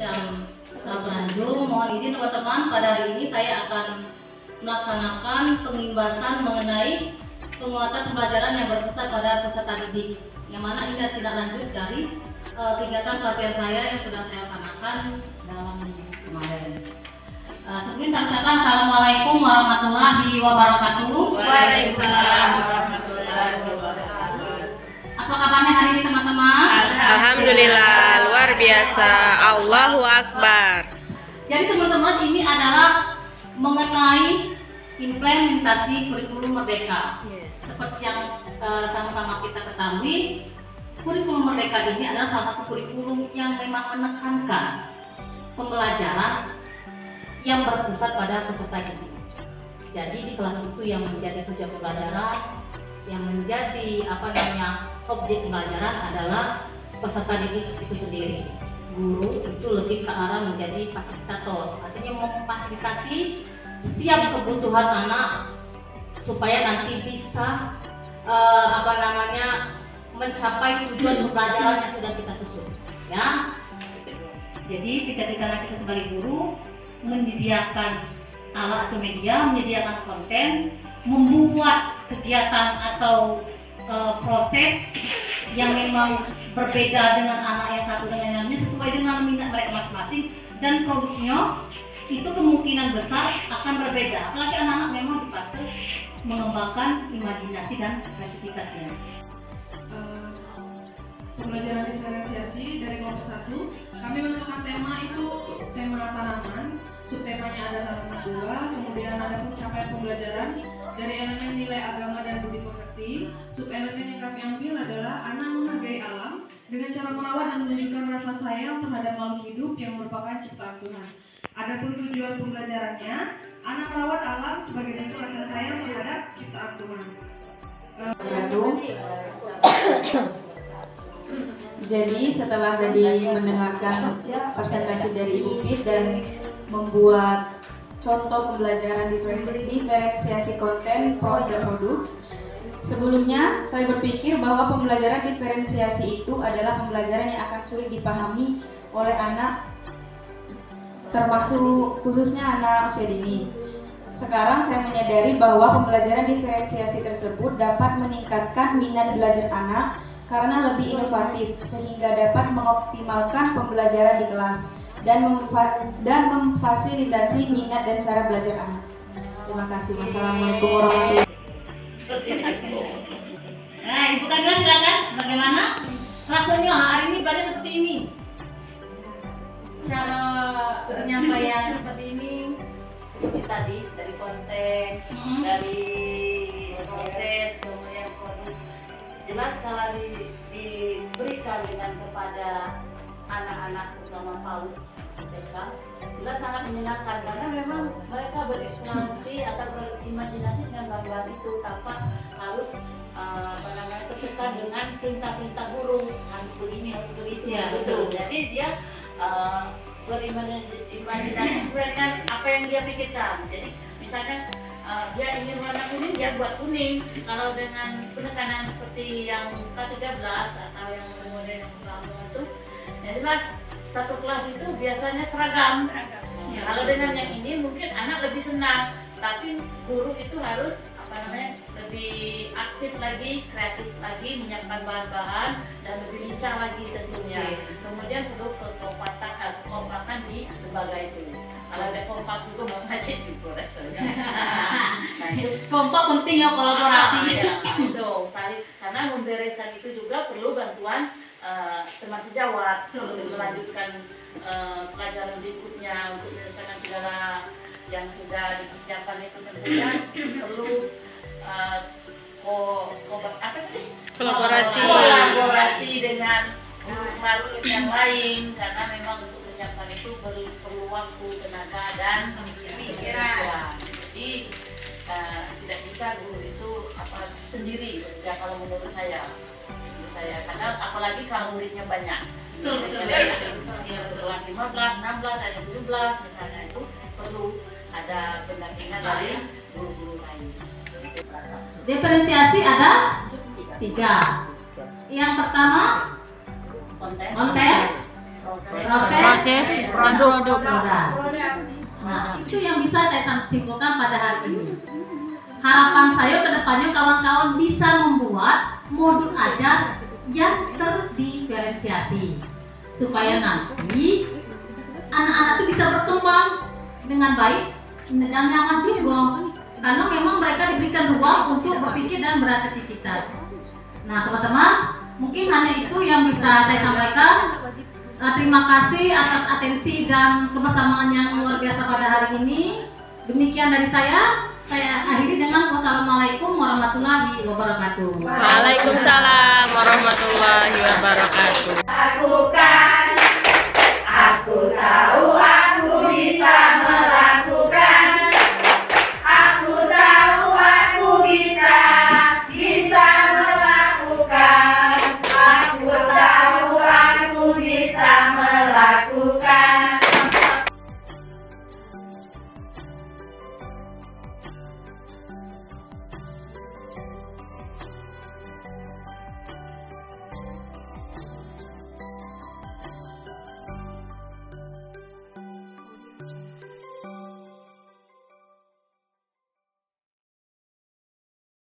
Yang berlanjut, mohon izin teman-teman, pada hari ini saya akan melaksanakan pengimbasan mengenai penguatan pembelajaran yang berpusat pada peserta didik, yang mana ini tidak lanjut dari kegiatan pelatihan saya yang sudah saya laksanakan dalam minggu kemarin. Sebelumnya saya ucapkan Assalamualaikum warahmatullahi wabarakatuh. Waalaikumsalam warahmatullahi wabarakatuh. Apa kabarnya hari ini teman-teman? Alhamdulillah, luar biasa. Allahu Akbar. Jadi teman-teman, ini adalah mengenai implementasi kurikulum Merdeka. Seperti yang sama-sama kita ketahui, kurikulum Merdeka ini adalah salah satu kurikulum yang memang menekankan pembelajaran yang berpusat pada peserta didik. Jadi di kelas itu yang menjadi tujuan pembelajaran, yang menjadi objek pembelajaran adalah peserta didik itu sendiri. Guru itu lebih ke arah menjadi fasilitator, artinya memfasilitasi setiap kebutuhan anak supaya nanti bisa mencapai tujuan pembelajaran yang sudah kita susun, ya. Jadi ketika kita sebagai guru menyediakan alat atau media, menyediakan konten, membuat kegiatan atau proses yang memang berbeda dengan anak yang satu dengan yang lainnya sesuai dengan minat mereka masing-masing, dan produknya itu kemungkinan besar akan berbeda. Apalagi anak-anak memang di fase mengembangkan imajinasi dan kreativitasnya. Pembelajaran diferensiasi dari kelompok 1, kami menentukan tema itu tema tanaman, subtemanya ada tanaman 2, kemudian ada pencapaian pembelajaran dari elemen nilai agama dan budi pekerti. Subelemen yang kami ambil adalah anak menghargai alam dengan cara merawat dan menunjukkan rasa sayang terhadap makhluk hidup yang merupakan ciptaan Tuhan. Adapun tujuan pembelajarannya, anak merawat alam sebagai bentuk rasa sayang terhadap ciptaan Tuhan. Jadi setelah tadi mendengarkan presentasi dari Ibu Pit dan membuat contoh pembelajaran diferensiasi konten, proses dan produk, sebelumnya saya berpikir bahwa pembelajaran diferensiasi itu adalah pembelajaran yang akan sulit dipahami oleh anak, termasuk khususnya anak usia dini. Sekarang saya menyadari bahwa pembelajaran diferensiasi tersebut dapat meningkatkan minat belajar anak karena lebih inovatif sehingga dapat mengoptimalkan pembelajaran di kelas dan memfasilitasi minat dan cara belajar anak. Terima kasih. Wassalamualaikum warahmatullahi wabarakatuh. Nah, Ibu Kamila silakan. Bagaimana rasanya hari ini belajar seperti ini? Cara penyampaian seperti ini seperti tadi, dari konten, dari proses, kemudian produk. Jelas kalau diberikan dengan kepada anak-anak terutama PAUD mereka, jelas sangat menyenangkan karena memang mereka bereksplorasi atau berimajinasi dengan bahan-bahan itu tanpa harus tertekan dengan perintah-perintah guru, harus begini, harus begitu. Ya, betul. Jadi dia berimajinasi sesuai dengan apa yang dia pikirkan. Jadi misalnya dia ingin warna kuning, dia buat kuning. Kalau dengan penekanan seperti yang K13 atau yang modern itu, ya jelas satu kelas itu biasanya seragam. Ya, kalau dengan yang ini mungkin anak lebih senang, tapi guru itu harus lebih aktif lagi, kreatif lagi, menyiapkan bahan-bahan dan lebih lincah lagi tentunya. Kemudian perlu kekompakan di lembaga itu. Kalau ada kompak juga mau ngaji juga rasanya. Nah, itu kompak penting ya, kolaborasi. Betul, karena membereskan itu juga perlu bantuan teman sejawat untuk melanjutkan pelajaran berikutnya, untuk menyelesaikan segala yang sudah dipersiapkan itu tentunya perlu kolaborasi dengan kelas yang lain, karena memang untuk menyiapkan itu perlu waktu, tenaga dan pikiran. Jadi tidak bisa guru itu sendiri ya, kalau menurut saya karena apalagi kalau muridnya banyak. Betul. Kelas 15, 16, ada 17 misalnya, itu perlu ada pendampingan dari guru-guru lain. Diferensiasi ada 3. Yang pertama konten, proses produk. Nah, itu yang bisa saya simpulkan pada hari ini. Harapan saya ke depannya kawan-kawan bisa membuat modul ajar yang terdiferensiasi supaya nanti anak-anak itu bisa berkembang dengan baik dan nyaman juga, karena memang mereka diberikan ruang untuk berpikir dan beraktivitas. Nah teman-teman, mungkin hanya itu yang bisa saya sampaikan. Terima kasih atas atensi dan kebersamaan yang luar biasa pada hari ini. Demikian dari saya akhiri dengan wassalamualaikum warahmatullahi wabarakatuh. Waalaikumsalam warahmatullahi wabarakatuh. Aku tahu